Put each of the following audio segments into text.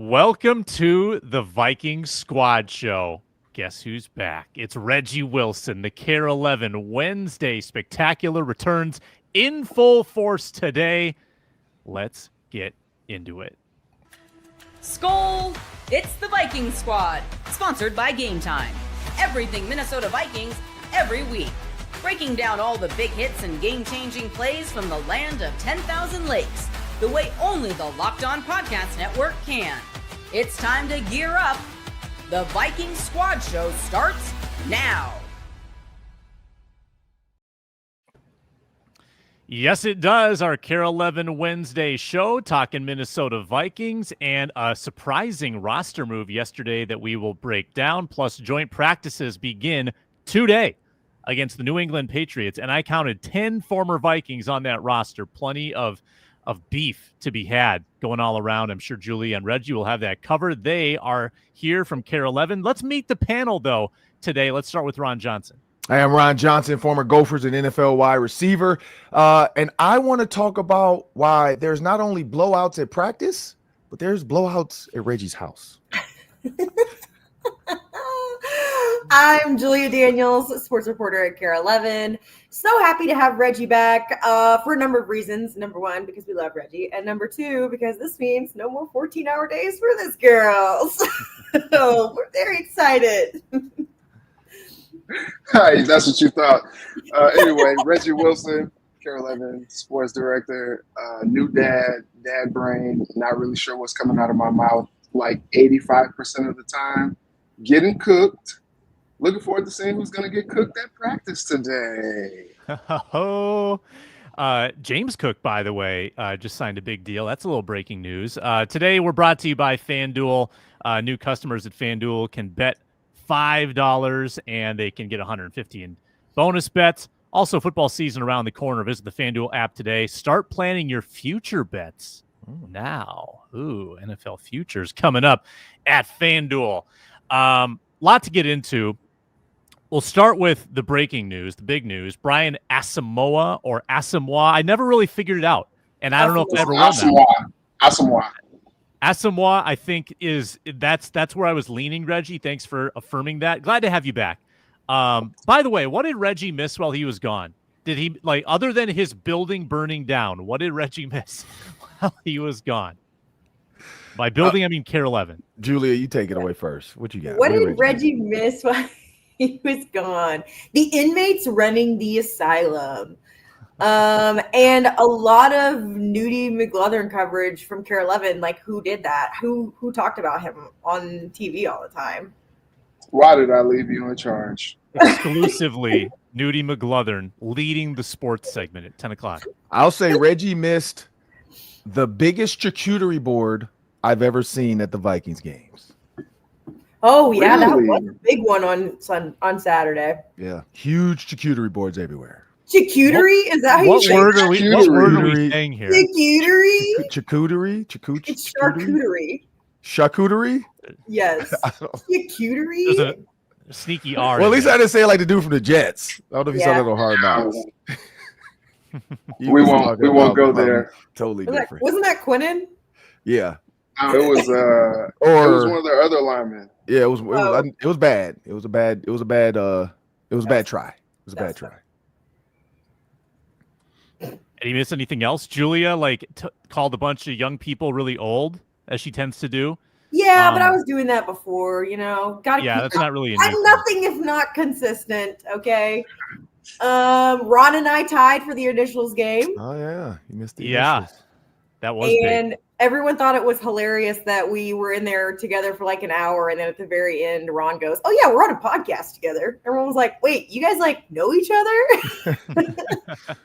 Welcome to the Vikings Squad Show. Guess who's back? It's Reggie Wilson. The Care 11 Wednesday Spectacular returns in full force today. Let's get into it. Skol! It's the Vikings Squad, sponsored by Game Time. Everything Minnesota Vikings, every week. Breaking down all the big hits and game-changing plays from the land of 10,000 lakes, the way only the Locked On Podcast Network can. It's time to gear up. The Vikings Squad Show starts now. Yes, it does. Our Care 11 Wednesday show talking Minnesota Vikings and a surprising roster move yesterday that we will break down. Plus, joint practices begin today against the New England Patriots. And I counted 10 former Vikings on that roster. Plenty of beef to be had going all around. I'm sure Julie and Reggie will have that covered. They are here from Care 11. Let's meet the panel, though, today. Let's start with Ron Johnson. I am Ron Johnson, former Gophers and NFL wide receiver. And I want to talk about why there's not only blowouts at practice, but there's blowouts at Reggie's house. I'm Julia Daniels, sports reporter at Care 11. So happy to have Reggie back for a number of reasons. Number one, because we love Reggie. And number two, because this means no more 14-hour days for this girl. So we're very excited. Hi, that's what you thought. Anyway, Reggie Wilson, Care 11 sports director, new dad brain, not really sure what's coming out of my mouth like 85% of the time. Getting cooked. Looking forward to seeing who's going to get cooked at practice today. James Cook, by the way, just signed a big deal. That's a little breaking news. Today, we're brought to you by FanDuel. New customers at FanDuel can bet $5 and they can get $150 in bonus bets. Also, football season around the corner. Visit the FanDuel app today. Start planning your future bets now. NFL futures coming up at FanDuel. Lot to get into. We'll start with the breaking news, the big news. Brian Asamoah or Asamoah. I never really figured it out, and I don't know if I ever will now. Asamoah, I think that's where I was leaning, Reggie. Thanks for affirming that. Glad to have you back. By the way, what did Reggie miss while he was gone? Did he, other than his building burning down, what did Reggie miss while he was gone? By building, I mean Care 11. Julia, you take it away first. What you got? What did Reggie miss while he was gone? The inmates running the asylum. And a lot of Nudie McLaughlin coverage from Care 11. Like, who did that? Who talked about him on TV all the time? Why did I leave you in charge? Exclusively Nudie McLaughlin leading the sports segment at 10 o'clock. I'll say Reggie missed the biggest charcuterie board I've ever seen at the Vikings games. Oh, yeah, Really? that was a big one on Saturday. Yeah, huge charcuterie boards everywhere. Charcuterie? Is that how you What say word it? are we saying here? Charcuterie? Charcuterie? It's charcuterie. Charcuterie? Yes. Charcuterie? There's a sneaky R. Well, at in least there. I didn't say it like the dude from the Jets. I don't know if you saw Yeah. that on Hard Knocks. We won't go there. Totally different. Wasn't that Quinnen? Yeah. It was it was one of their other linemen. Yeah, it was bad. It was a bad try. Did he miss anything else? Julia, called a bunch of young people really old, as she tends to do. Yeah, but I was doing that before, That's not really a new I'm thing. nothing if not consistent, okay? Ron and I tied for the initials game. Oh yeah, you missed the Yeah, initials. that was And big. everyone thought it was hilarious that we were in there together for like an hour, and then at the very end, Ron goes, "Oh yeah, we're on a podcast together." Everyone was like, "Wait, you guys know each other?"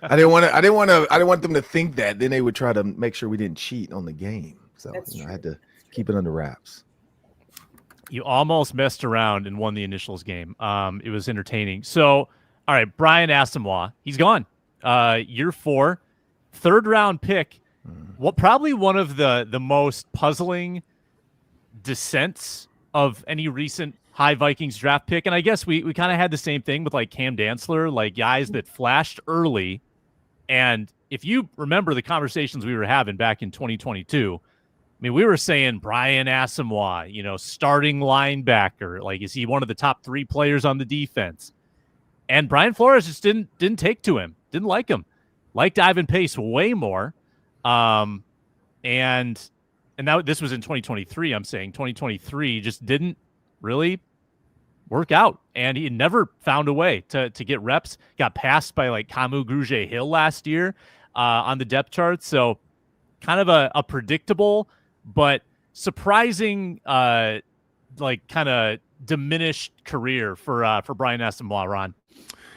I didn't want them to think that. Then they would try to make sure we didn't cheat on the game. So That's I had to keep it under wraps. You almost messed around and won the initials game. It was entertaining. So, all right, Brian Asamoah, he's gone. Year 4, 3rd round pick. Probably one of the most puzzling descents of any recent high Vikings draft pick. And I guess we kind of had the same thing with Cam Dantzler, guys that flashed early. And if you remember the conversations we were having back in 2022, mean, we were saying Brian Asamoah, starting linebacker. Like, is he one of the top 3 players on the defense? And Brian Flores just didn't take to him. Didn't like him. Liked Ivan Pace way more. And now this was in 2023. I'm saying 2023 just didn't really work out, and he never found a way to get reps. Got passed by like Kamu Grugier-Hill last year on the depth chart. So kind of a predictable but surprising, like kind of diminished career for Brian Asamoah, Ron.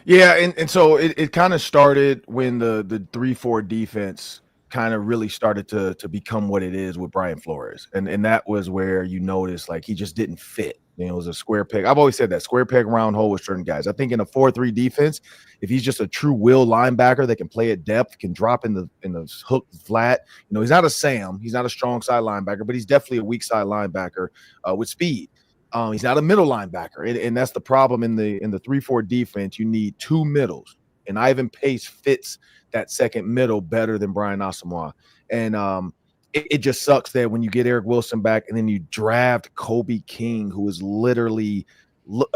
Yeah, and so it kind of started when the 3-4 defense kind of really started to become what it is with Brian Flores. And that was where you notice like he just didn't fit. It was a square peg. I've always said that, square peg round hole with certain guys. I think in a 4-3 defense, if he's just a true will linebacker that can play at depth, can drop in the hook flat, he's not a Sam, he's not a strong side linebacker, but he's definitely a weak side linebacker with speed. He's not a middle linebacker, and that's the problem in the 3-4 defense. You need 2 middles, and Ivan Pace fits that second middle better than Brian Asamoah. And it just sucks that when you get Eric Wilson back and then you draft Kobe King, who is literally,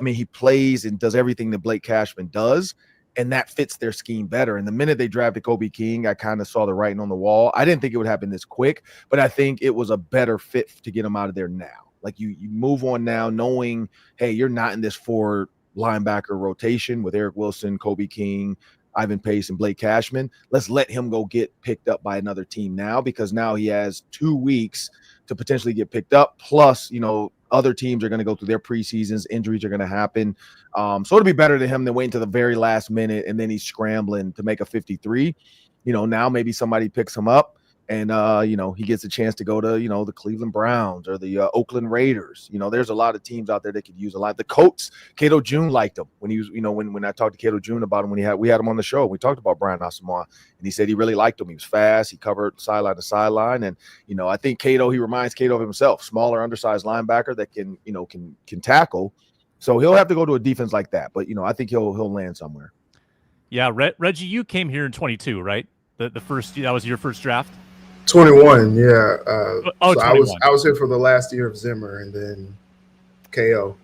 he plays and does everything that Blake Cashman does, and that fits their scheme better. And the minute they drafted Kobe King, I kind of saw the writing on the wall. I didn't think it would happen this quick, but I think it was a better fit to get him out of there now. Like you move on now knowing, hey, you're not in this 4 linebacker rotation with Eric Wilson, Kobe King, Ivan Pace, and Blake Cashman. Let's let him go get picked up by another team now, because now he has 2 weeks to potentially get picked up. Plus, other teams are going to go through their preseasons. Injuries are going to happen. So it'll be better to him than waiting to the very last minute and then he's scrambling to make a 53. Now maybe somebody picks him up. And, he gets a chance to go to, the Cleveland Browns or the Oakland Raiders. There's a lot of teams out there that could use a lot. The Colts, Cato June liked him when he was, when I talked to Cato June about him, we had him on the show. We talked about Brian Asamoah, and he said he really liked him. He was fast. He covered sideline to sideline. And, I think he reminds Cato of himself, smaller, undersized linebacker that can tackle. So he'll have to go to a defense like that. But, I think he'll land somewhere. Yeah. Reggie, you came here in 22, right? That was your first draft? 21, yeah. So 21. I was here for the last year of Zimmer and then KO.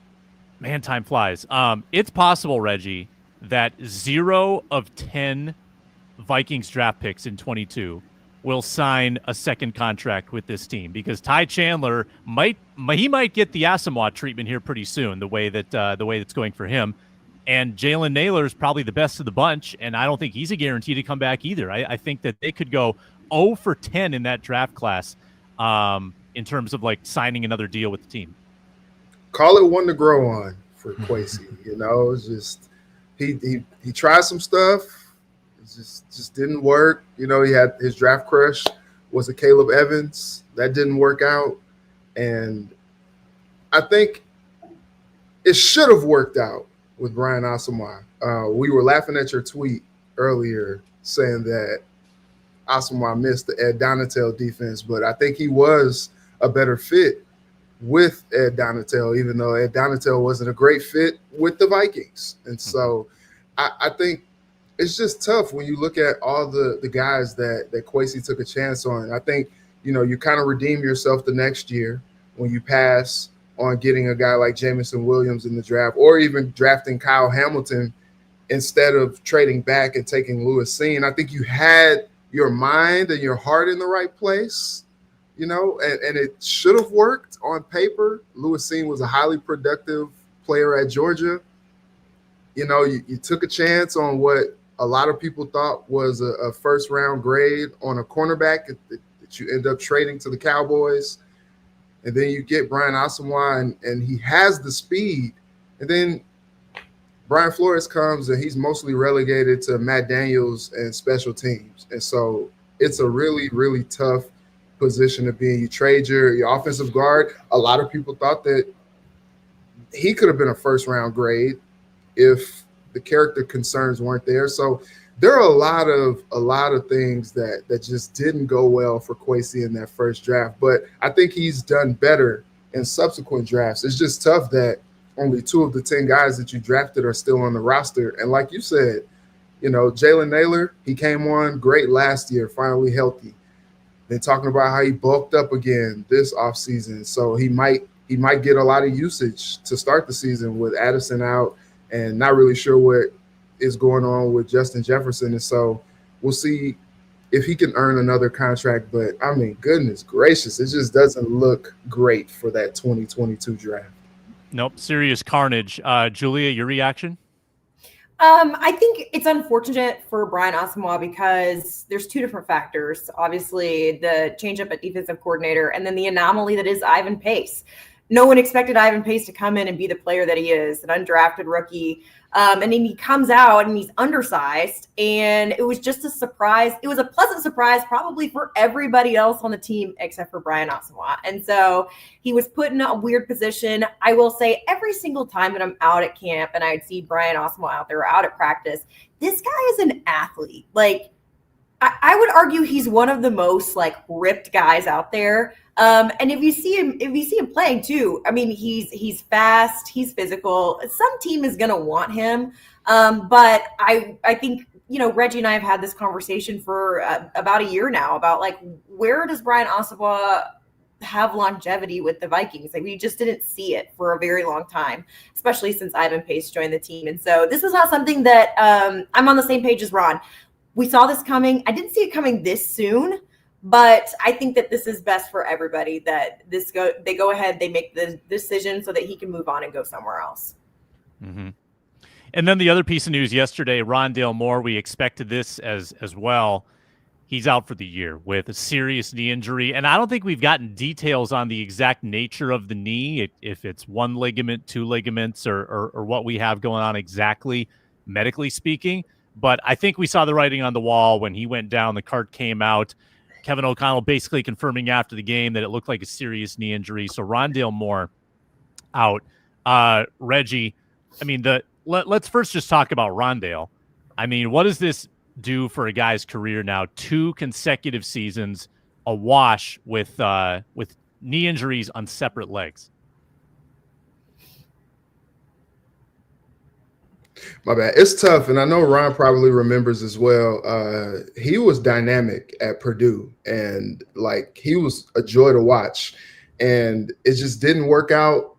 Man, time flies. It's possible, Reggie, that 0 of 10 Vikings draft picks in 22 will sign a second contract with this team, because Ty Chandler might get the Asamoah treatment here pretty soon, the way that's going for him. And Jalen Naylor is probably the best of the bunch, and I don't think he's a guarantee to come back either. I think that they could go 0 for 10 in that draft class in terms of like signing another deal with the team. Call it one to grow on for Kwesi. It's just he tried some stuff. It just didn't work. He had his draft crush was a Caleb Evans. That didn't work out. And I think it should have worked out with Brian Asamoah. We were laughing at your tweet earlier saying that Asamoah missed the Ed Donatel defense, but I think he was a better fit with Ed Donatel, even though Ed Donatel wasn't a great fit with the Vikings. And so I think it's just tough when you look at all the guys that Kwesi took a chance on. I think, you kind of redeem yourself the next year when you pass on getting a guy like Jamison Williams in the draft, or even drafting Kyle Hamilton instead of trading back and taking Lewis Cine. I think you had your mind and your heart in the right place, and it should have worked on paper. Lewis Cine was a highly productive player at Georgia. You took a chance on what a lot of people thought was a first round grade on a cornerback that you end up trading to the Cowboys. And then you get Brian Asamoah, and he has the speed. And then Brian Flores comes, and he's mostly relegated to Matt Daniels and special teams. And so it's a really, really tough position to be in. You trade your offensive guard. A lot of people thought that he could have been a first-round grade if the character concerns weren't there. So there are a lot of things that just didn't go well for Kwesi in that first draft. But I think he's done better in subsequent drafts. It's just tough that only 2 of the 10 guys that you drafted are still on the roster. And like you said, Jalen Naylor, he came on great last year, finally healthy. Been talking about how he bulked up again this offseason. So he might get a lot of usage to start the season with Addison out and not really sure what is going on with Justin Jefferson. And so we'll see if he can earn another contract. But I mean, goodness gracious, it just doesn't look great for that 2022 draft. Nope, serious carnage. Julia, your reaction? I think it's unfortunate for Brian Asamoah because there's two different factors. Obviously, the changeup at defensive coordinator, and then the anomaly that is Ivan Pace. No one expected Ivan Pace to come in and be the player that he is, an undrafted rookie. And then he comes out and he's undersized. And it was just a surprise. It was a pleasant surprise probably for everybody else on the team except for Brian Asamoah. And so he was put in a weird position. I will say every single time that I'm out at camp and I'd see Brian Asamoah out there out at practice, this guy is an athlete. Like, I would argue he's one of the most like ripped guys out there. And if you see him playing too, I mean, he's fast, he's physical. Some team is going to want him. But I think, Reggie and I have had this conversation for about a year now about like, where does Brian Asamoah have longevity with the Vikings? Like, we just didn't see it for a very long time, especially since Ivan Pace joined the team. And so this was not something that I'm on the same page as Ron. We saw this coming. I didn't see it coming this soon, but I think that this is best for everybody, that they go ahead, they make the decision so that he can move on and go somewhere else. Mm-hmm. And then the other piece of news yesterday, Rondale Moore, we expected this as well. He's out for the year with a serious knee injury. And I don't think we've gotten details on the exact nature of the knee, if it's one ligament, two ligaments, or what we have going on exactly, medically speaking. But I think we saw the writing on the wall when he went down. The cart came out. Kevin O'Connell basically confirming after the game that it looked like a serious knee injury. So Rondale Moore out. Reggie, I mean, let's first just talk about Rondale. I mean, what does this do for a guy's career now? 2 consecutive seasons awash with knee injuries on separate legs. My bad. It's tough, and I know Ron probably remembers as well. He was dynamic at Purdue, and like he was a joy to watch. And it just didn't work out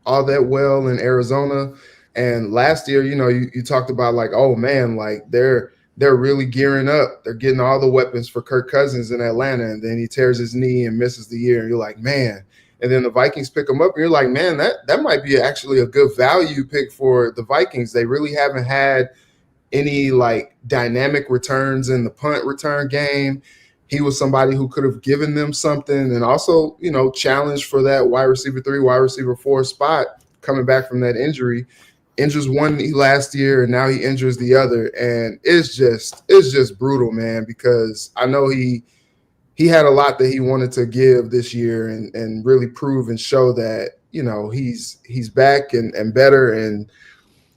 all that well in Arizona. And last year, you talked about like, oh man, like they're really gearing up. They're getting all the weapons for Kirk Cousins in Atlanta, and then he tears his knee and misses the year. And you're like, man. And then the Vikings pick him up, and you're like, man, that might be actually a good value pick for the Vikings. They really haven't had any like dynamic returns in the punt return game. He was somebody who could have given them something, and also, challenged for that wide receiver 3, wide receiver 4 spot coming back from that injury. Injures one knee last year, and now he injures the other, and it's just brutal, man. Because I know he had a lot that he wanted to give this year and really prove and show that, he's back and better, and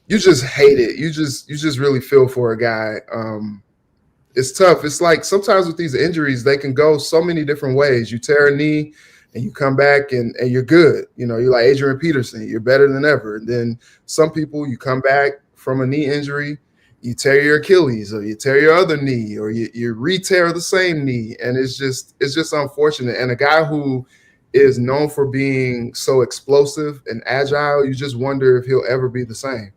you just hate it. You just really feel for a guy. It's tough. It's like sometimes with these injuries, they can go so many different ways. You tear a knee and you come back and you're good. You're like Adrian Peterson, you're better than ever. And then some people, you come back from a knee injury, you tear your Achilles or you tear your other knee or you re-tear the same knee. And it's just unfortunate. And a guy who is known for being so explosive and agile, you just wonder if he'll ever be the same.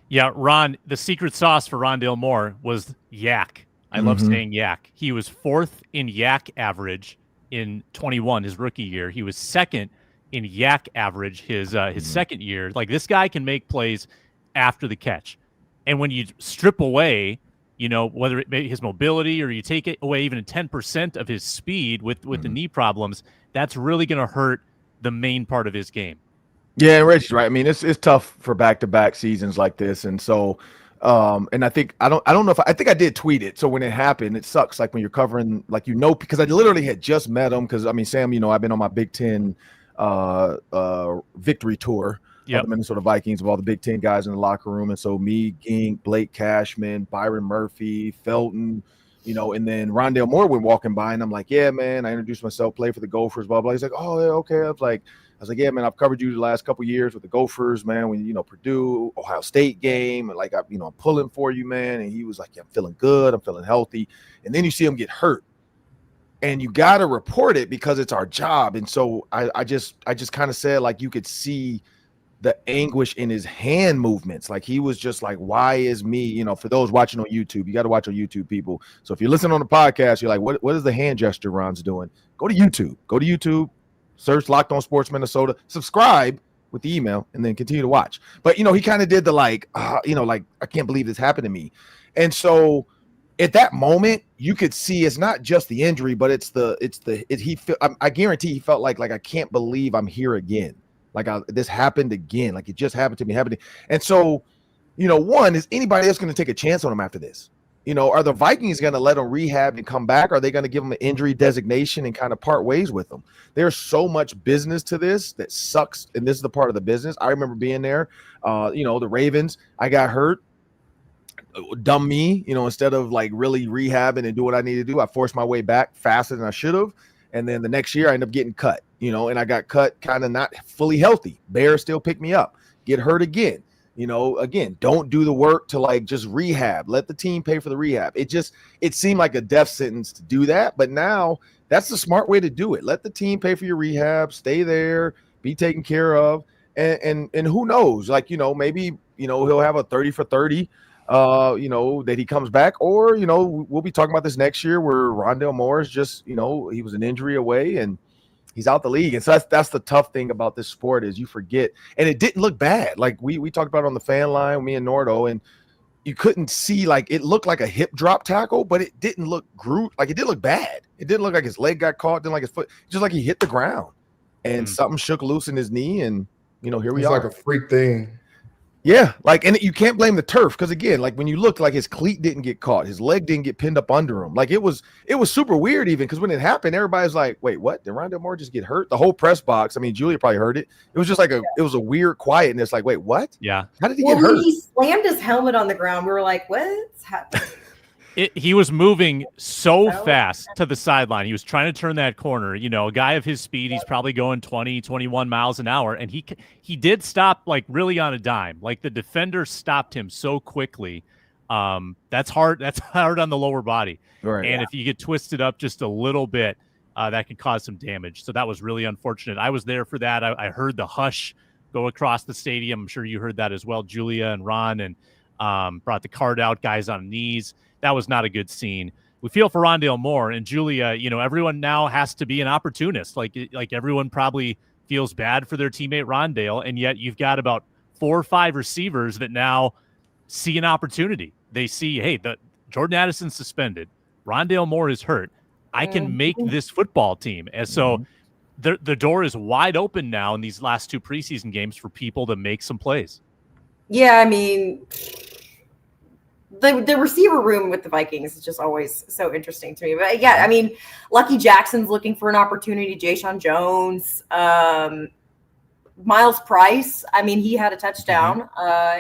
Yeah, Ron, the secret sauce for Rondale Moore was yak. I love saying yak. He was 4th in yak average in 21, his rookie year. He was 2nd in yak average his second year. Like, this guy can make plays after the catch. And when you strip away, whether it be his mobility or you take it away even 10% of his speed with the knee problems, that's really going to hurt the main part of his game. Yeah, and Reggie's right. I mean, it's tough for back-to-back seasons like this, and so, and I think I don't know if I think I did tweet it. So when it happened, it sucks. Like when you're covering, like because I literally had just met him. Because I mean, Sam, I've been on my Big Ten victory tour. Of the Minnesota Vikings, of all the Big Ten guys in the locker room. And so me, Gink, Blake Cashman, Byron Murphy, Felton, and then Rondale Moore went walking by, and I'm like, yeah, man, I introduced myself, play for the Gophers, blah, blah. He's like, oh, yeah, okay. I was like, yeah, man, I've covered you the last couple of years with the Gophers, man, when, Purdue, Ohio State game, and like, I'm pulling for you, man. And he was like, yeah, I'm feeling good. I'm feeling healthy. And then you see him get hurt. and you got to report it because it's our job. And so I just kind of said, like, you could see the anguish in his hand movements. Like, he was just like, why is me, you know, for those watching on YouTube, you got to watch on YouTube, people. So if you're listening on the podcast, you're like, what is the hand gesture Ron's doing? Go to YouTube, search Locked On Sports Minnesota, subscribe with the email, and then continue to watch. But, you know, he kind of did the like, you know, like, I can't believe this happened to me. And so at that moment, you could see it's not just the injury, but I guarantee he felt like I can't believe I'm here again. Like, this happened again. Like, it just happened to me. And so, you know, one, is anybody else going to take a chance on him after this? You know, are the Vikings going to let him rehab and come back? Are they going to give him an injury designation and kind of part ways with him? There's so much business to this that sucks, and this is the part of the business. I remember being there. You know, the Ravens, I got hurt. Dumb me, you know, instead of like really rehabbing and do what I need to do, I forced my way back faster than I should have. And then the next year I ended up getting cut, you know, and I got cut kind of not fully healthy. Bears still pick me up, get hurt again, you know, again, don't do the work to like just rehab, let the team pay for the rehab. It seemed like a death sentence to do that. But now that's the smart way to do it. Let the team pay for your rehab, stay there, be taken care of. And who knows, like, you know, maybe, you know, he'll have a 30 for 30, you know, that he comes back, or, you know, we'll be talking about this next year where Rondale Moore is just, you know, he was an injury away and he's out the league. And so that's the tough thing about this sport is you forget, and it didn't look bad. Like we talked about on the fan line, me and Nordo, and you couldn't see, like, it looked like a hip drop tackle, but it didn't look like it did look bad. It didn't look like his leg got caught, didn't like his foot, just like he hit the ground and something shook loose in his knee. And, you know, here we are. It's like a freak thing. Yeah, like, and you can't blame the turf because, again, like, when you look, like, his cleat didn't get caught, his leg didn't get pinned up under him. Like, it was super weird even because when it happened, everybody's like, wait, what? Did Rondale Moore just get hurt? The whole press box, I mean, Julia probably heard it. It was just like it was a weird quietness. Like, wait, what? Yeah. How did he get hurt? When he slammed his helmet on the ground, we were like, what's happening? He was moving so fast to the sideline. He was trying to turn that corner. You know, a guy of his speed, he's probably going 20, 21 miles an hour. And he did stop, like, really on a dime. Like, the defender stopped him so quickly. That's hard. That's hard on the lower body. Right. And if you get twisted up just a little bit, that could cause some damage. So that was really unfortunate. I was there for that. I heard the hush go across the stadium. I'm sure you heard that as well, Julia and Ron, and brought the card out, guys on knees. That was not a good scene. We feel for Rondale Moore and Julia. You know, everyone now has to be an opportunist. Like everyone probably feels bad for their teammate Rondale, and yet you've got about 4 or 5 receivers that now see an opportunity. They see, hey, Jordan Addison's suspended. Rondale Moore is hurt. I can make this football team. And so the door is wide open now in these last 2 preseason games for people to make some plays. Yeah, I mean, the receiver room with the Vikings is just always so interesting to me. But yeah, I mean, Lucky Jackson's looking for an opportunity. Jayshon Jones, Miles Price. I mean, he had a touchdown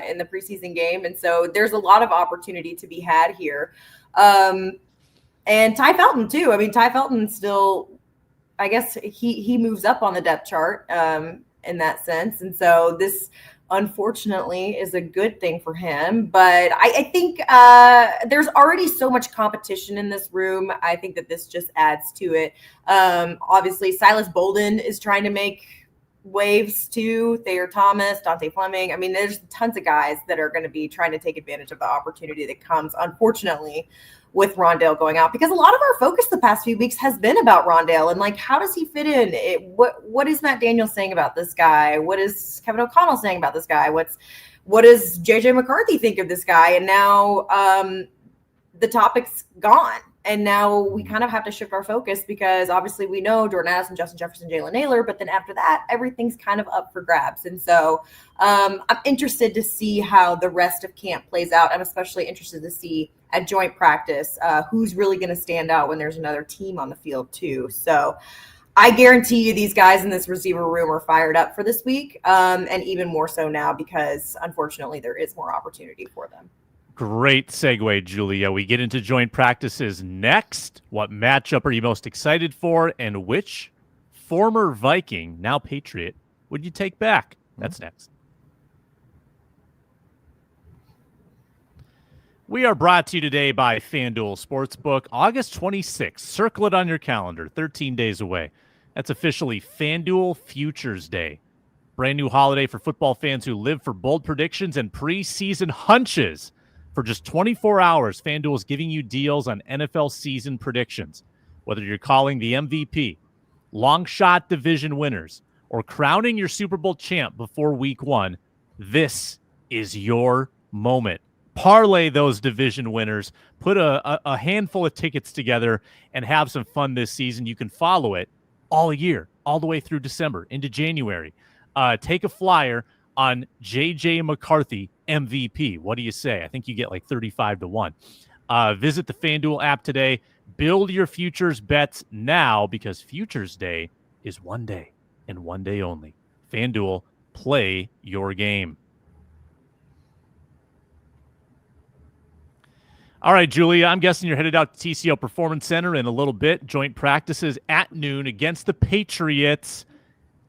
in the preseason game, and so there's a lot of opportunity to be had here. And Ty Felton too. I mean, Ty Felton still, I guess he moves up on the depth chart in that sense, and so this, unfortunately, is a good thing for him. But I think there's already so much competition in this room. I think that this just adds to it. Obviously, Silas Bolden is trying to make waves too. Thayer Thomas, Dante Fleming. I mean, there's tons of guys that are going to be trying to take advantage of the opportunity that comes, unfortunately, with Rondale going out, because a lot of our focus the past few weeks has been about Rondale and, like, how does he fit in? What is Matt Daniels saying about this guy? What is Kevin O'Connell saying about this guy? What does JJ McCarthy think of this guy? And now the topic's gone. And now we kind of have to shift our focus because obviously we know Jordan Addison, Justin Jefferson, Jalen Naylor, but then after that, everything's kind of up for grabs. And so I'm interested to see how the rest of camp plays out. I'm especially interested to see at joint practice who's really going to stand out when there's another team on the field too. So I guarantee you these guys in this receiver room are fired up for this week, and even more so now because unfortunately there is more opportunity for them. Great segue, Julia. We get into joint practices next. What matchup are you most excited for, and which former Viking, now Patriot, would you take back? That's next. We are brought to you today by FanDuel Sportsbook, August 26th. Circle it on your calendar, 13 days away. That's officially FanDuel Futures Day. Brand new holiday for football fans who live for bold predictions and preseason hunches. For just 24 hours, FanDuel is giving you deals on NFL season predictions. Whether you're calling the MVP, long shot division winners, or crowning your Super Bowl champ before week 1, this is your moment. Parlay those division winners, put a handful of tickets together, and have some fun this season. You can follow it all year, all the way through December into January. Take a flyer on J.J. McCarthy MVP. What do you say? I think you get like 35-1. Visit the FanDuel app today. Build your futures bets now because Futures Day is one day and one day only. FanDuel, play your game. All right, Julia, I'm guessing you're headed out to TCO Performance Center in a little bit. Joint practices at noon against the Patriots.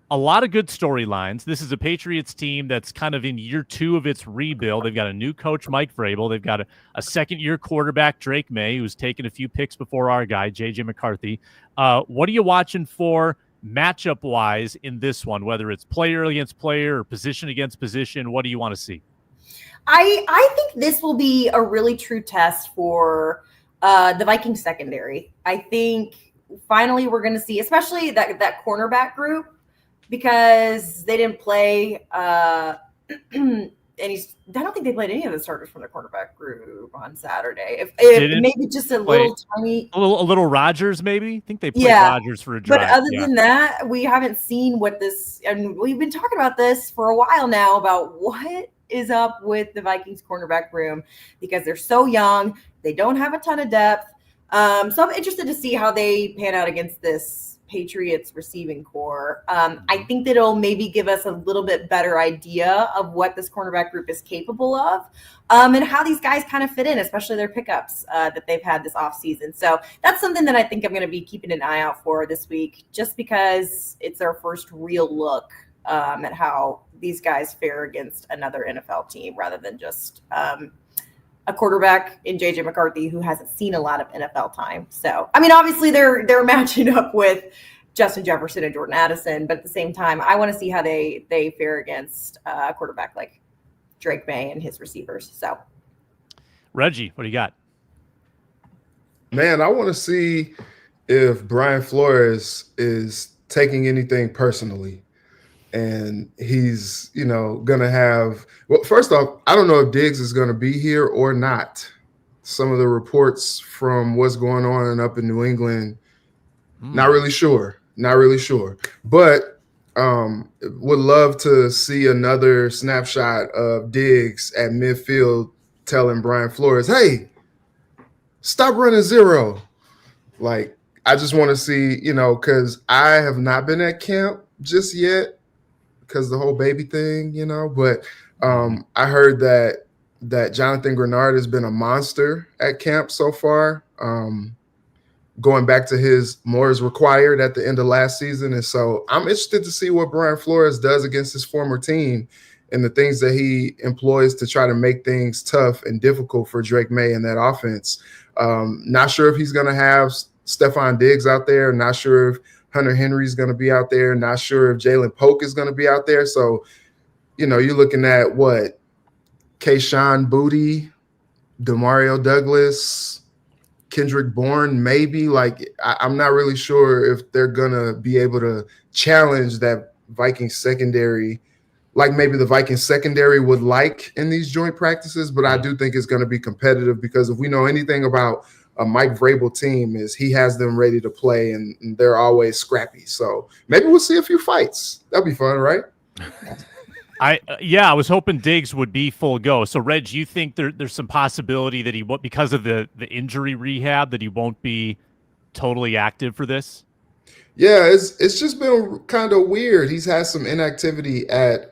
A lot of good storylines. This is a Patriots team that's kind of in year 2 of its rebuild. They've got a new coach, Mike Vrabel. They've got a second-year quarterback, Drake May, who's taken a few picks before our guy, J.J. McCarthy. What are you watching for matchup-wise in this one, whether it's player against player or position against position? What do you want to see? I think this will be a really true test for the Vikings secondary. I think finally we're going to see, especially that cornerback group, because they didn't play. I don't think they played any of the starters from the cornerback group on Saturday. If maybe just a little Rodgers, maybe. I think they played Rodgers for a drive. But other than that, we haven't seen what this. And we've been talking about this for a while now about what is up with the Vikings cornerback room because they're so young. They don't have a ton of depth. So I'm interested to see how they pan out against this Patriots receiving core. I think that it'll maybe give us a little bit better idea of what this cornerback group is capable of and how these guys kind of fit in, especially their pickups that they've had this offseason. So that's something that I think I'm going to be keeping an eye out for this week, just because it's our first real look at how these guys fare against another NFL team rather than just a quarterback in J.J. McCarthy who hasn't seen a lot of NFL time. So, I mean, obviously they're matching up with Justin Jefferson and Jordan Addison, but at the same time, I want to see how they fare against a quarterback like Drake May and his receivers. So, Reggie, what do you got? Man, I want to see if Brian Flores is taking anything personally. And he's, going to have – well, first off, I don't know if Diggs is going to be here or not. Some of the reports from what's going on up in New England, not really sure. But would love to see another snapshot of Diggs at midfield telling Brian Flores, hey, stop running zero. Like, I just want to see, because I have not been at camp just yet. Because the whole baby thing, but I heard that Jonathan Grenard has been a monster at camp so far, going back to his more is required at the end of last season. And so I'm interested to see what Brian Flores does against his former team and the things that he employs to try to make things tough and difficult for Drake May in that offense. Not sure if he's going to have Stephon Diggs out there. Not sure if Hunter Henry's going to be out there. Not sure if Jalen Polk is going to be out there. So, you're looking at what? Kayshawn Boutte, Demario Douglas, Kendrick Bourne, maybe. Like, I'm not really sure if they're going to be able to challenge that Vikings secondary like maybe the Vikings secondary would like in these joint practices. But I do think it's going to be competitive because if we know anything about a Mike Vrabel team is he has them ready to play and they're always scrappy. So maybe we'll see a few fights. That'd be fun, right? I was hoping Diggs would be full go. So Reg, you think there's some possibility that he won't, because of the injury rehab, that he won't be totally active for this? Yeah, it's just been kind of weird. He's had some inactivity at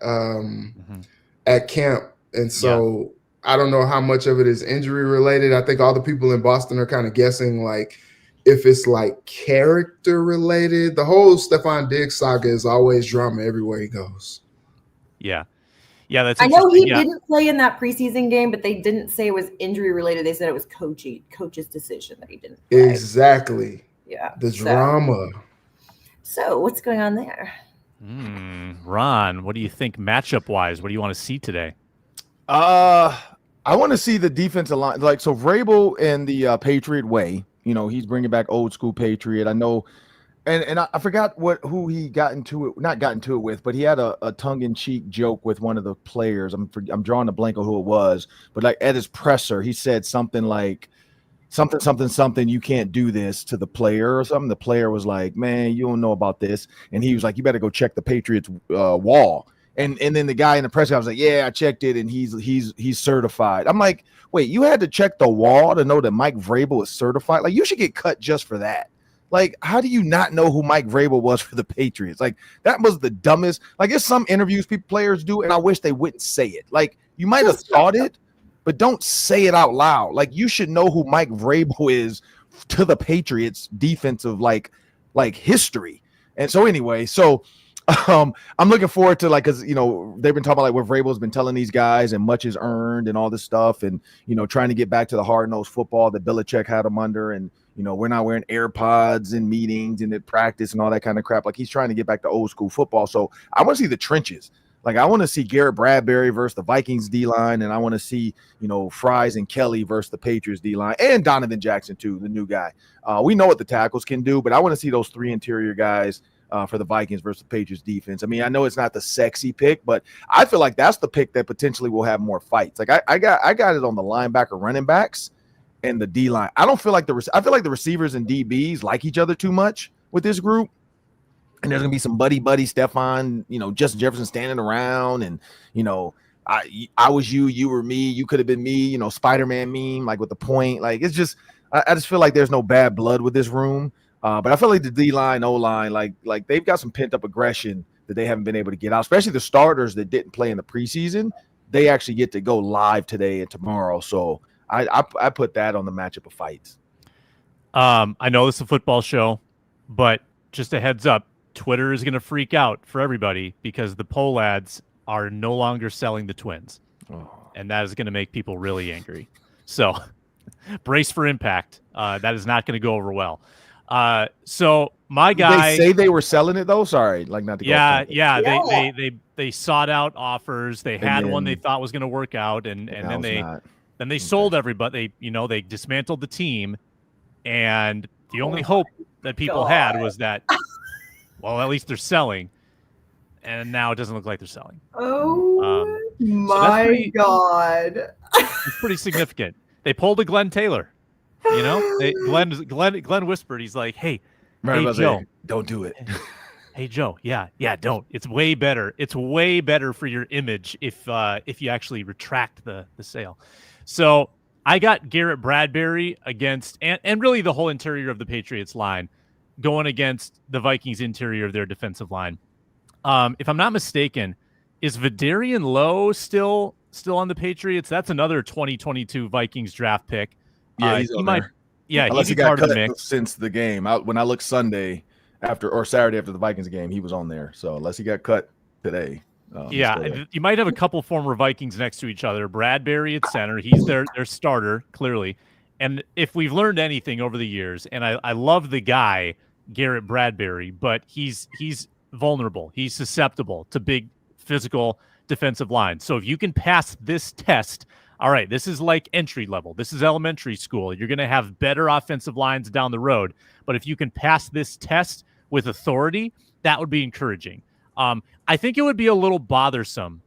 camp, and so I don't know how much of it is injury related. I think all the people in Boston are kind of guessing like if it's like character related. The whole Stephon Diggs saga is always drama everywhere he goes. Yeah. Yeah, that's I know interesting. he Yeah. didn't play in that preseason game, but they didn't say it was injury related. They said it was coach's decision that he didn't play. Exactly. Yeah. The drama. So what's going on there? Ron, what do you think matchup wise? What do you want to see today? I want to see the defensive line. Like, so Vrabel in the Patriot way, he's bringing back old school Patriot. I know. And I forgot who he got into it with, but he had a tongue-in-cheek joke with one of the players. I'm drawing a blank on who it was, but like at his presser, he said something like something, you can't do this to the player or something. The player was like, man, you don't know about this. And he was like, you better go check the Patriots wall. And then the guy in the press, I was like, yeah, I checked it, and he's certified. I'm like, wait, you had to check the wall to know that Mike Vrabel is certified? Like, you should get cut just for that. Like, how do you not know who Mike Vrabel was for the Patriots? Like, that was the dumbest. Like, there's some interviews players do, and I wish they wouldn't say it. Like, you might have thought it, but don't say it out loud. Like, you should know who Mike Vrabel is to the Patriots defensive, like history. And so anyway, I'm looking forward to, like, because they've been talking about like what Vrabel's been telling these guys, and much is earned and all this stuff, and trying to get back to the hard-nosed football that Belichick had him under, and we're not wearing AirPods in meetings and at practice and all that kind of crap. Like, he's trying to get back to old school football. So I want to see the trenches. Like, I want to see Garrett Bradbury versus the Vikings D-line, and I want to see Fries and Kelly versus the Patriots D-line, and Donovan Jackson too, the new guy. We know what the tackles can do, but I want to see those three interior guys for the Vikings versus the Patriots defense. I mean, I know it's not the sexy pick, but I feel like that's the pick that potentially will have more fights. Like, I got it on the linebacker running backs and the D-line. I feel like the receivers and DBs like each other too much with this group. And there's gonna be some buddy Stephon, Justin Jefferson standing around, and I was you were me, you could have been me, Spider-Man meme, like with the point. Like, it's just I just feel like there's no bad blood with this room. But I feel like the D-line, O-line, like they've got some pent-up aggression that they haven't been able to get out, especially the starters that didn't play in the preseason. They actually get to go live today and tomorrow. So I put that on the matchup of fights. I know this is a football show, but just a heads up, Twitter is going to freak out for everybody because the poll ads are no longer selling the Twins. And that is going to make people really angry. So brace for impact. That is not going to go over well. So my guy, they say they were selling it though. Sorry, like not to go. Yeah. They sought out offers. They had one they thought was going to work out, and then they sold everybody. They dismantled the team, and the only hope that people had was that, well, at least they're selling, and now it doesn't look like they're selling. Oh my God! It's pretty significant. They pulled a Glenn Taylor. Glenn whispered, he's like, hey Joe, don't do it. Hey Joe, yeah, don't. It's way better. It's way better for your image if you actually retract the sale. So I got Garrett Bradbury against and really the whole interior of the Patriots line going against the Vikings interior of their defensive line. If I'm not mistaken, is Vidarian Lowe still on the Patriots? That's another 2022 Vikings draft pick. Yeah, he's on there. Yeah, unless he'd he be got part of cut the mix. since the game. When I looked Sunday or Saturday after the Vikings game, he was on there. So unless he got cut today. You might have a couple former Vikings next to each other. Bradbury at center. He's their starter, clearly. And if we've learned anything over the years, and I love the guy, Garrett Bradbury, but he's vulnerable. He's susceptible to big physical defensive lines. So if you can pass this test, all right, this is like entry level. This is elementary school. You're going to have better offensive lines down the road. But if you can pass this test with authority, that would be encouraging. I think it would be a little bothersome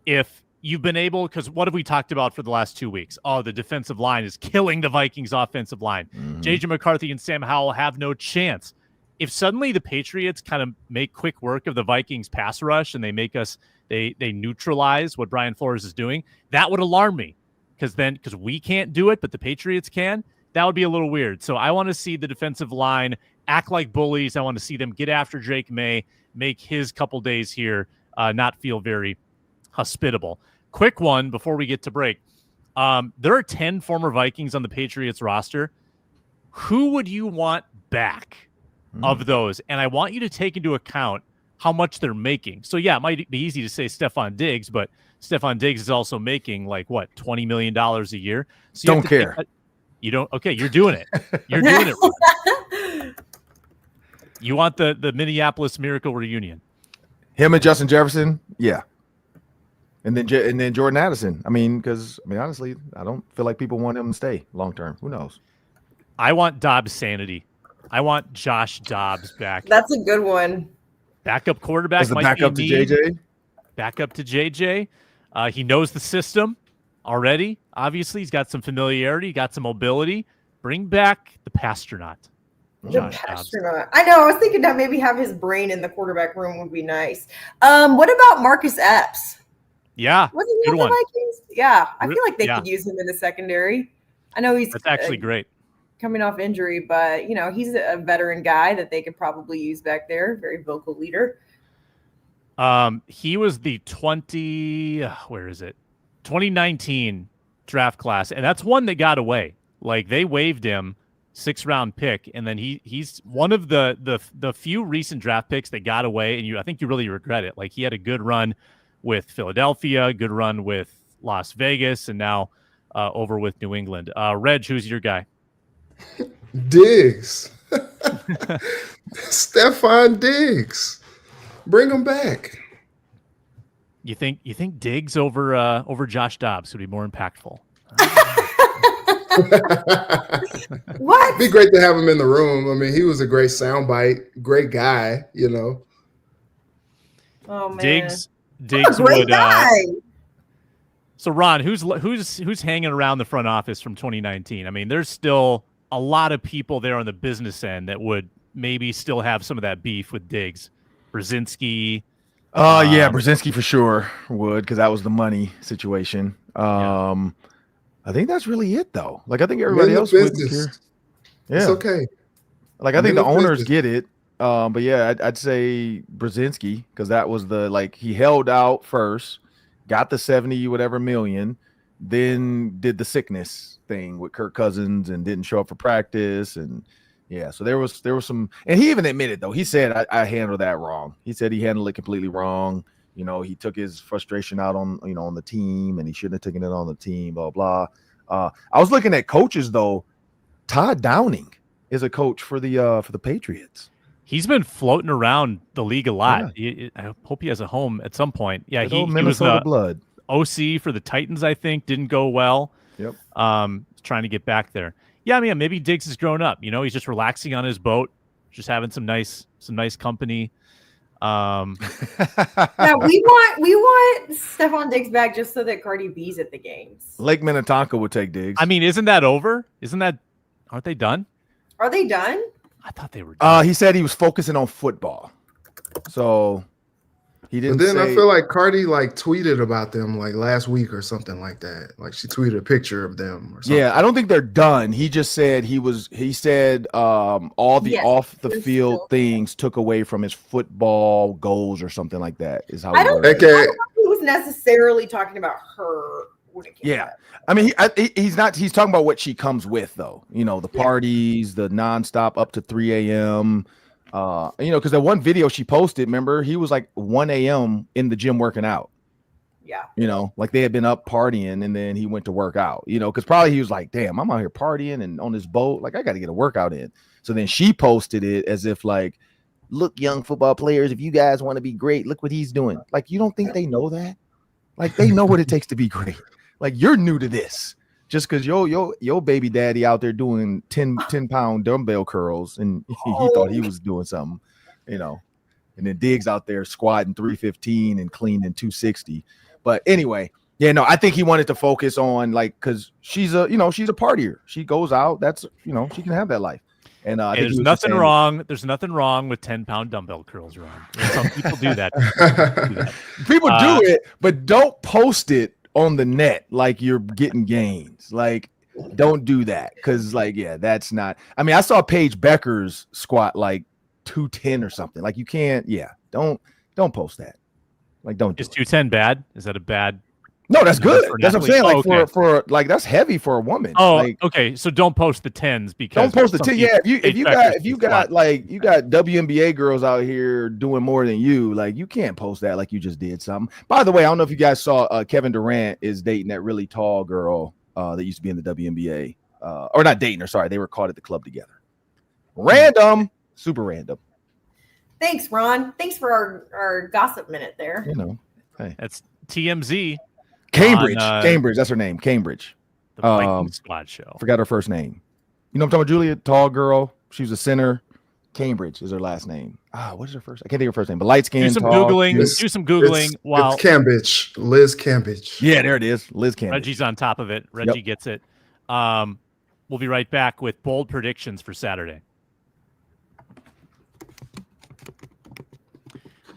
if you've been able, because what have we talked about for the last 2 weeks? Oh, the defensive line is killing the Vikings offensive line. Mm-hmm. J.J. McCarthy and Sam Howell have no chance. If suddenly the Patriots kind of make quick work of the Vikings pass rush and they neutralize what Brian Flores is doing, that would alarm me because we can't do it, but the Patriots can. That would be a little weird. So I want to see the defensive line act like bullies. I want to see them get after Drake May, make his couple days here not feel very hospitable. Quick one before we get to break. There are 10 former Vikings on the Patriots roster. Who would you want back of those? And I want you to take into account how much they're making. So yeah, it might be easy to say Stephon Diggs, but Stephon Diggs is also making like what, $20 million a year. So you Don't care. You don't. Okay, you're doing it. You're doing it, Ron. You want the Minneapolis Miracle reunion. Him and Justin Jefferson, yeah. And then Jordan Addison. I mean, because honestly, I don't feel like people want him to stay long term. Who knows? I want Dobbs sanity. I want Josh Dobbs back. That's a good one. Backup quarterback. As the backup to JJ. Backup to JJ. He knows the system already. Obviously, he's got some familiarity, got some mobility. Bring back the Pastronaut. Josh Dobbs. I know. I was thinking that maybe have his brain in the quarterback room would be nice. What about Marcus Epps? Yeah, wasn't he good with one. the Vikings? Yeah, I feel like they could use him in the secondary. I know he's that's actually great. Coming off injury, but he's a veteran guy that they could probably use back there. Very vocal leader. He was the 2019 draft class, and that's one that got away. Like they waived him, 6th-round pick, and then he's one of the few recent draft picks that got away, and I think you really regret it. Like he had a good run with Philadelphia, good run with Las Vegas, and now over with New England. Reg, who's your guy? Diggs. Stephon Diggs. Bring him back. You think Diggs over Josh Dobbs would be more impactful? What? It'd be great to have him in the room. I mean, he was a great soundbite, great guy, Oh man. Diggs great would guy. So Ron, who's hanging around the front office from 2019? I mean, there's still a lot of people there on the business end that would maybe still have some of that beef with Diggs. Brzezinski. Yeah, Brzezinski for sure would, because that was the money situation. I think that's really it though. Like I think everybody else would care. Yeah, it's okay. Like I think the owners get it. But yeah, I'd say Brzezinski, because that was he held out first, got the 70 whatever million, then did the sickness thing with Kirk Cousins and didn't show up for practice. And yeah, so there was some, and he even admitted though, he said I handled that wrong. He said he handled it completely wrong. He took his frustration out on on the team, and he shouldn't have taken it on the team, blah blah. I was looking at coaches though. Todd Downing is a coach for the Patriots. He's been floating around the league a lot. Yeah. I hope he has a home at some point. Yeah, he was the blood OC for the Titans. I think didn't go well. Yep. Trying to get back there. Yeah, I mean, maybe Diggs has grown up. He's just relaxing on his boat, just having some nice company. Yeah, we want Stephon Diggs back just so that Cardi B's at the games. Lake Minnetonka would take Diggs. I mean, isn't that over? Aren't they done? Are they done? I thought they were done. He said he was focusing on football, so he didn't. But then say... I feel like Cardi tweeted about them last week or something like that. Like she tweeted a picture of them or something. Yeah, I don't think they're done. He just said he said all the off the field things took away from his football goals or something like that. Is how I don't think he was necessarily talking about her. Yeah, I mean, he's not. He's talking about what she comes with, though. The parties, the nonstop up to 3 a.m. Because that one video she posted, remember, he was like 1 a.m. in the gym working out. Yeah. Like they had been up partying, and then he went to work out. Because probably he was like, "Damn, I'm out here partying and on this boat. Like I got to get a workout in." So then she posted it as if like, "Look, young football players, if you guys want to be great, look what he's doing." Like you don't think they know that? Like they know what it takes to be great. Like you're new to this just because your baby daddy out there doing 10-pound dumbbell curls and he thought he was doing something, and then Diggs out there squatting 315 and cleaning 260. But anyway, yeah, no, I think he wanted to focus on because she's a partier. She goes out. That's she can have that life. And there's nothing wrong. There's nothing wrong with 10-pound dumbbell curls, Ron. Some people do that. People do it, but don't post it on the net like you're getting gains. Like don't do that, because that's not. I mean, I saw Paige Becker's squat like 210 or something. Like you can't. Yeah, don't post that. Like don't. Is 210 bad? Is that a bad? No, that's good. For an That's what I'm athlete? saying. Like for like that's heavy for a woman. Oh, like, okay. So don't post the 10s because don't post the some 10. people- Yeah, if you got like you got WNBA girls out here doing more than you, like you can't post that like you just did something. By the way, I don't know if you guys saw Kevin Durant is dating that really tall girl that used to be in the WNBA. Or not dating her, sorry. They were caught at the club together. Random, super random. Thanks, Ron. Thanks for our gossip minute there. You know, hey. That's TMZ. Cambridge. On, Cambridge, that's her name. Cambridge. The Viking Squad show. Forgot her first name. You know what I'm talking about? Julia, tall girl. She was a center. Cambridge is her last name. What is her first? I can't think of her first name, but light skin. Do some tall, Googling. cute. Do some Googling. Wow. It's Cambridge. Liz Cambridge. Yeah, there it is. Liz Cambridge. Reggie's on top of it. Reggie gets it. We'll be right back with bold predictions for Saturday.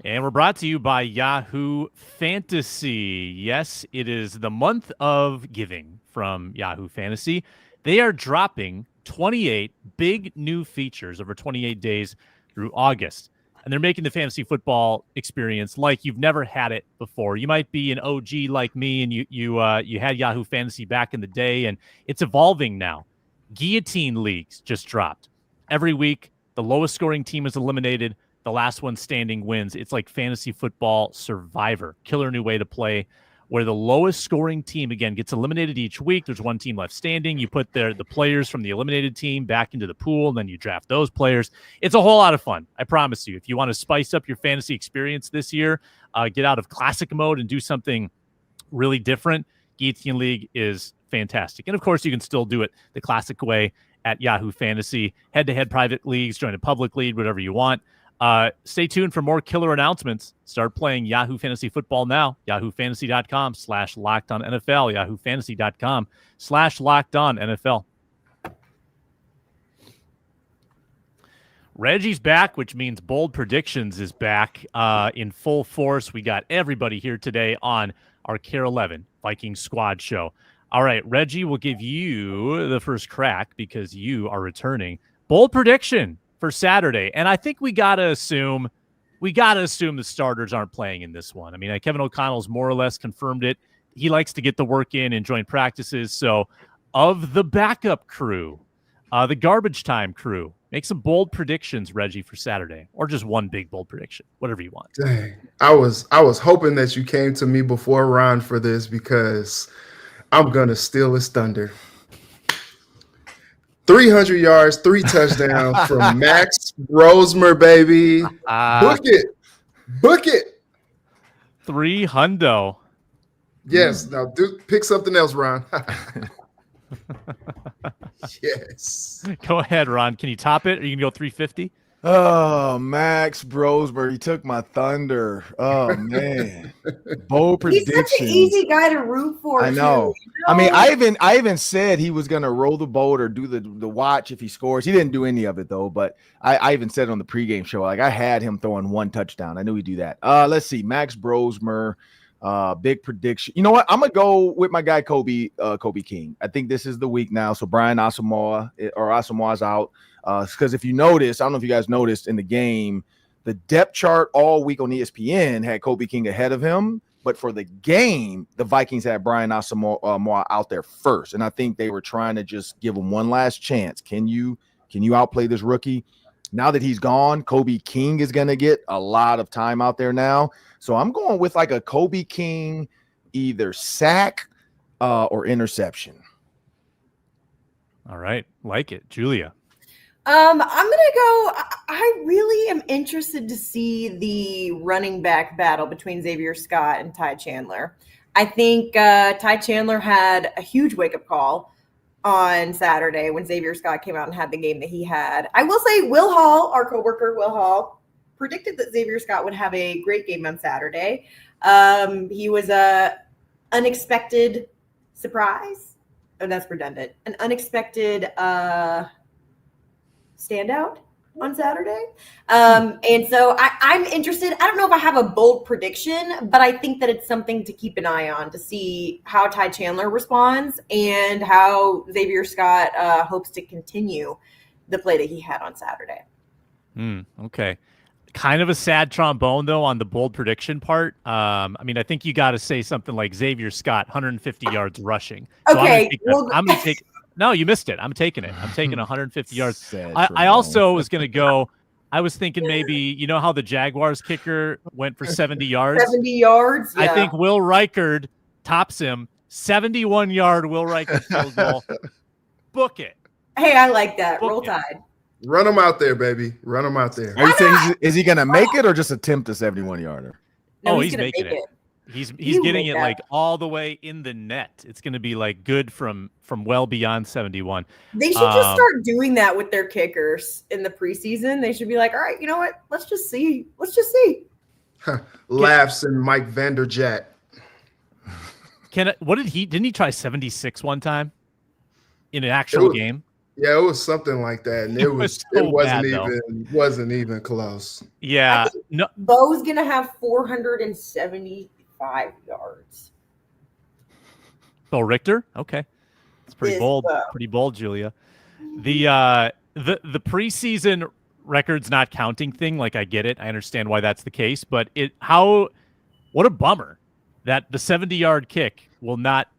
And we're brought to you by Yahoo Fantasy. Yes, it is the month of giving from Yahoo Fantasy. They are dropping 28 big new features over 28 days through August. And they're making the fantasy football experience like you've never had it before. You might be an OG like me, and you had Yahoo Fantasy back in the day, and it's evolving now. Guillotine leagues just dropped. Every week, the lowest scoring team is eliminated. The last one standing wins. It's like fantasy football Survivor. Killer new way to play, where the lowest scoring team, again, gets eliminated each week. There's one team left standing. You put the players from the eliminated team back into the pool, and then you draft those players. It's a whole lot of fun, I promise you. If you want to spice up your fantasy experience this year, get out of classic mode and do something really different, Guillotine League is fantastic. And, of course, you can still do it the classic way at Yahoo Fantasy. Head-to-head private leagues, join a public league, whatever you want. Stay tuned for more killer announcements. Start playing Yahoo Fantasy Football now. YahooFantasy.com/LockedOnNFL. YahooFantasy.com/LockedOnNFL. Reggie's back, which means Bold Predictions is back in full force. We got everybody here today on our Care 11 Viking Squad show. All right, Reggie, will give you the first crack because you are returning. Bold prediction for Saturday, and I think we gotta assume the starters aren't playing in this one. I mean, Kevin O'Connell's more or less confirmed it. He likes to get the work in and join practices. So, of the backup crew, the garbage time crew, make some bold predictions, Reggie, for Saturday, or just one big bold prediction, whatever you want. Dang, I was hoping that you came to me before Ron for this because I'm gonna steal his thunder. 300 yards, 3 touchdowns from Max Rosemer, baby. Book it. 300. Yes. Now pick something else, Ron. Yes. Go ahead, Ron. Can you top it? Or you can go 350? Oh, Max Brosberg, he took my thunder. Oh man, bold predictions. He's such an easy guy to root for. I know. I mean, I even said he was gonna roll the boat or do the watch if he scores. He didn't do any of it though. But I even said on the pregame show, like I had him throwing 1 touchdown. I knew he'd do that. Let's see, Max Brosmer, big prediction. You know what? I'm gonna go with my guy Kobe King. I think this is the week now. So Brian Asamoah's out. Because if you notice, I don't know if you guys noticed in the game, the depth chart all week on ESPN had Kobe King ahead of him. But for the game, the Vikings had Brian Asamoah out there first. And I think they were trying to just give him one last chance. Can you outplay this rookie? Now that he's gone, Kobe King is going to get a lot of time out there now. So I'm going with like a Kobe King, either sack or interception. All right. Like it. Julia. I'm gonna go. I really am interested to see the running back battle between Xavier Scott and Ty Chandler. I think Ty Chandler had a huge wake-up call on Saturday when Xavier Scott came out and had the game that he had. I will say Will Hall, our coworker Will Hall, predicted that Xavier Scott would have a great game on Saturday. He was a unexpected surprise. Oh, that's redundant. An unexpected standout on Saturday. And so I'm interested. I don't know if I have a bold prediction, but I think that it's something to keep an eye on to see how Ty Chandler responds and how Xavier Scott hopes to continue the play that he had on Saturday. Okay. kind of a sad trombone though on the bold prediction part. I mean, I think you got to say something like Xavier Scott, 150 yards rushing. So Okay, I'm going to take. No, you missed it. I'm taking it. I'm taking 150 yards. Sad I also was going to go. I was thinking maybe, you know how the Jaguars kicker went for 70 yards? 70 yards? Yeah. I think Will Reichard tops him. 71-yard Will Reichard field goal. Book it. Hey, I like that. Book Roll it. Tide. Run them out there, baby. Run them out there. Are you saying is he going to make it or just attempt a 71-yarder? No, he's gonna making make it. He's You getting make it that. like all the way in the net. It's going to be like good from well beyond 71. They should just start doing that with their kickers in the preseason. They should be like, all right, you know what? Let's just see. Laughs and Mike Vanderjagt. Didn't he try 76 one time in an actual game? Yeah, it was something like that, and it wasn't even close. Yeah, no, Bo's gonna have 475 yards. Bo Richter. Okay, it's pretty Is bold. Bo. Pretty bold, Julia. The preseason records not counting thing. Like, I get it. I understand why that's the case. But what a bummer that the 70-yard kick will not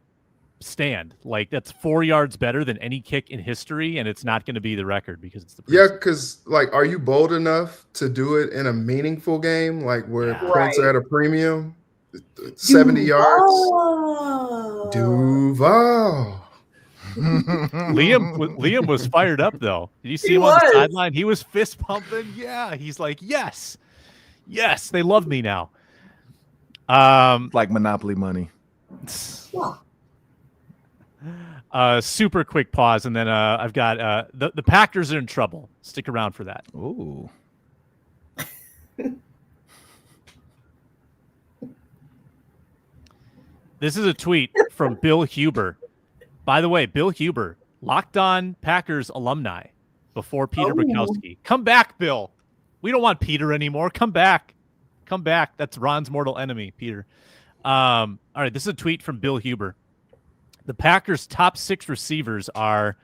stand. Like, that's 4 yards better than any kick in history, and it's not going to be the record because it's the preseason. Yeah, because like, are you bold enough to do it in a meaningful game, like where points are at a premium? 70 yards. Duval. Liam was fired up though. Did you see him on the sideline? He was fist pumping. Yeah, he's like, yes, they love me now. Like Monopoly money. Super quick pause, and then I've got the Packers are in trouble. Stick around for that. Ooh. This is a tweet from Bill Huber. By the way, Bill Huber, Locked On Packers alumni before Peter Bukowski. Come back, Bill. We don't want Peter anymore. Come back. That's Ron's mortal enemy, Peter. All right, this is a tweet from Bill Huber. The Packers' top 6 receivers are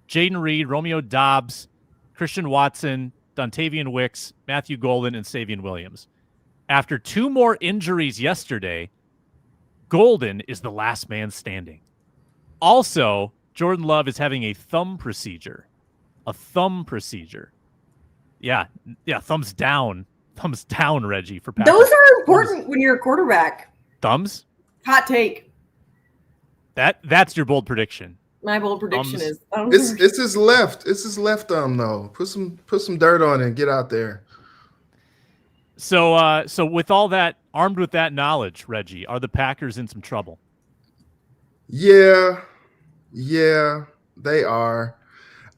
Jaden Reed, Romeo Doubs, Christian Watson, Dontavian Wicks, Matthew Golden, and Savion Williams. After 2 more injuries yesterday, Golden is the last man standing. Also, Jordan Love is having a thumb procedure. Yeah, thumbs down. Thumbs down, Reggie, for Packers. Those are important when you're a quarterback. Thumbs? Hot take. That's your bold prediction. My bold prediction is It's his left. It's his left thumb though. Put some dirt on it and get out there. So with all that, armed with that knowledge, Reggie, are the Packers in some trouble? Yeah, they are.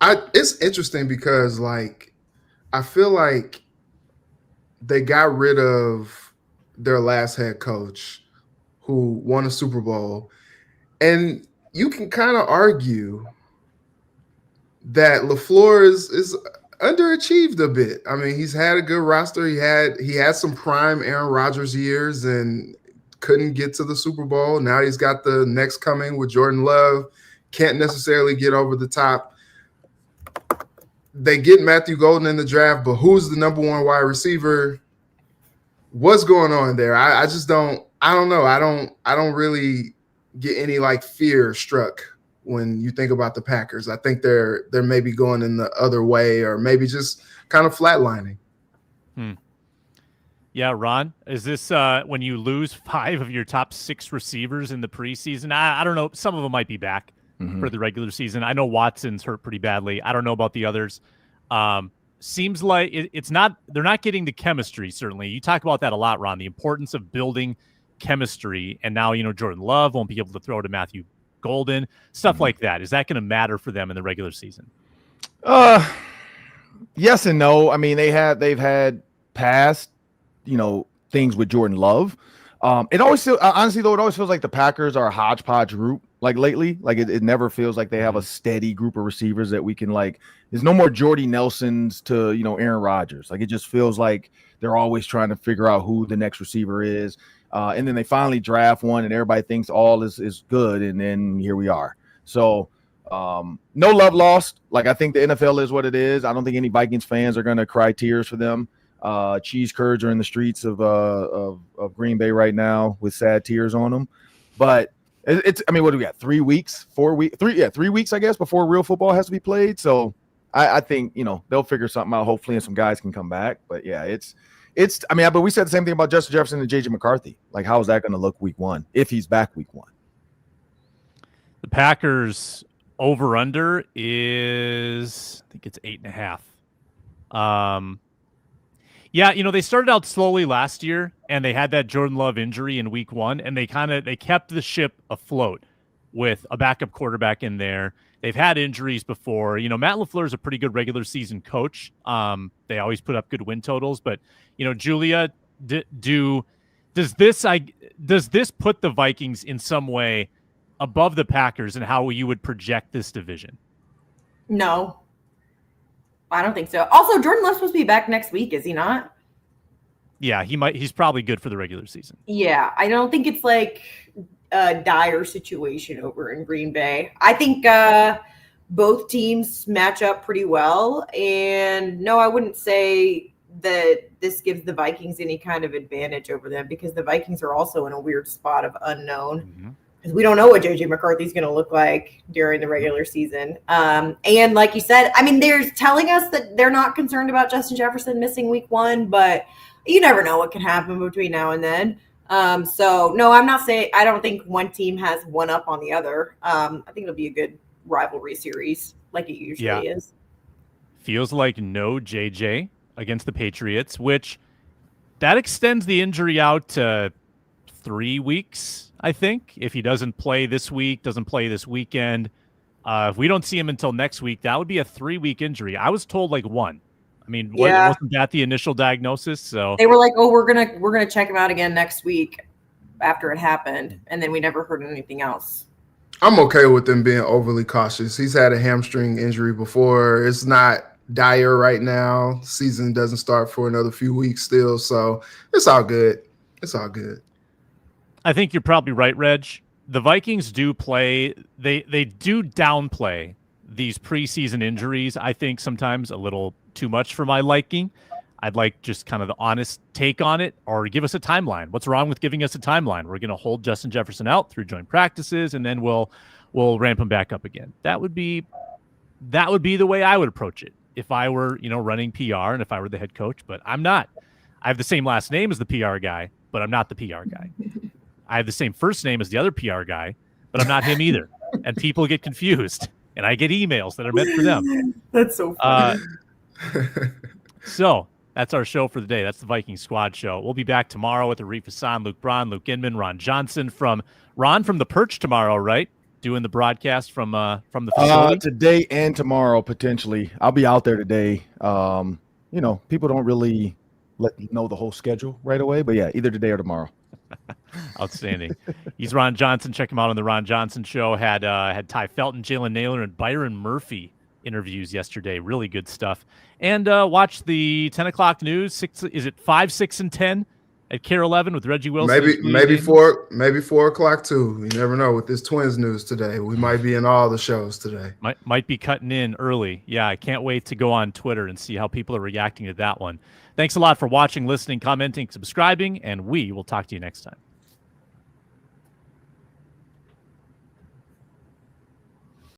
It's interesting because like I feel like they got rid of their last head coach who won a Super Bowl, and you can kind of argue that LaFleur is underachieved a bit. I mean, he's had a good roster. He had some prime Aaron Rodgers years and couldn't get to the Super Bowl. Now he's got the next coming with Jordan Love. Can't necessarily get over the top. They get Matthew Golden in the draft, but who's the number 1 wide receiver? What's going on there? I just don't. I don't know. I don't really get any like fear struck when you think about the Packers. I think they're maybe going in the other way, or maybe just kind of flatlining. Yeah, Ron, is this when you lose 5 of your top 6 receivers in the preseason? I don't know. Some of them might be back for the regular season. I know Watson's hurt pretty badly. I don't know about the others. Seems like it's not. They're not getting the chemistry. Certainly, you talk about that a lot, Ron. The importance of building chemistry, and now Jordan Love won't be able to throw to Matthew Golden, stuff like that. Is that going to matter for them in the regular season? Yes and no. I mean, they've had past, things with Jordan Love. It always feels, honestly though, it always feels like the Packers are a hodgepodge group. Like lately, like it never feels like they have a steady group of receivers that we can like. There's no more Jordy Nelsons to Aaron Rodgers. Like it just feels like they're always trying to figure out who the next receiver is. And then they finally draft one, and everybody thinks all is good, and then here we are. So no love lost. Like I think the NFL is what it is. I don't think any Vikings fans are going to cry tears for them. Cheese curds are in the streets of Green Bay right now with sad tears on them. But it's I mean, what do we got? 3 weeks, 4 weeks, 3 weeks, I guess, before real football has to be played. So I think, they'll figure something out, hopefully, and some guys can come back. But yeah, but we said the same thing about Justin Jefferson and JJ McCarthy. Like, how is that going to look week 1 if he's back week 1? The Packers over under is, I think it's 8.5. Yeah, they started out slowly last year, and they had that Jordan Love injury in week 1, and they kept the ship afloat with a backup quarterback in there. They've had injuries before. Matt LaFleur is a pretty good regular season coach. They always put up good win totals, but Julia, does this put the Vikings in some way above the Packers and how you would project this division? No, I don't think so. Also, Jordan Love's supposed to be back next week, is he not? Yeah, he's probably good for the regular season. Yeah, I don't think it's like a dire situation over in Green Bay. I think both teams match up pretty well. And no, I wouldn't say that this gives the Vikings any kind of advantage over them, because the Vikings are also in a weird spot of unknown. Mm-hmm. We don't know what JJ McCarthy's going to look like during the regular season. And like you said, I mean, they're telling us that they're not concerned about Justin Jefferson missing week 1, but you never know what can happen between now and then. So no, I don't think one team has one up on the other. I think it'll be a good rivalry series like it usually is. Feels like no JJ against the Patriots, which that extends the injury out to 3 weeks. I think if he doesn't play this week, doesn't play this weekend, if we don't see him until next week, that would be a 3-week injury. I was told like 1. I mean, wasn't that the initial diagnosis? So they were like, "Oh, we're gonna check him out again next week," after it happened, and then we never heard anything else. I'm okay with them being overly cautious. He's had a hamstring injury before. It's not dire right now. Season doesn't start for another few weeks still, so it's all good. It's all good. I think you're probably right, Reg. The Vikings do play. They do downplay these preseason injuries, I think, sometimes a little too much for my liking. I'd like just kind of the honest take on it, or give us a timeline. What's wrong with giving us a timeline? We're going to hold Justin Jefferson out through joint practices, and then we'll ramp him back up again. That would be the way I would approach it if I were, running PR and if I were the head coach, but I'm not. I have the same last name as the PR guy, but I'm not the PR guy. I have the same first name as the other PR guy, but I'm not him either. And people get confused, and I get emails that are meant for them. That's so funny. So that's our show for the day. That's the Viking Squad show. We'll be back tomorrow with Arif Hassan, Luke Braun, Luke Inman, Ron Johnson from the Perch tomorrow, right? Doing the broadcast from the facility? Today and tomorrow, potentially. I'll be out there today. People don't really let you know the whole schedule right away, but yeah, either today or tomorrow. Outstanding. He's Ron Johnson. Check him out on the Ron Johnson Show. Had Ty Felton, Jalen Naylor, and Byron Murphy interviews yesterday. Really good stuff. And watch the 10 o'clock news. Is it 5, 6, and 10 at Care 11 with Reggie Wilson? Maybe 4 o'clock too. You never know with this Twins news today. We might be in all the shows today. Might be cutting in early. Yeah, I can't wait to go on Twitter and see how people are reacting to that one. Thanks a lot for watching, listening, commenting, subscribing, and we will talk to you next time.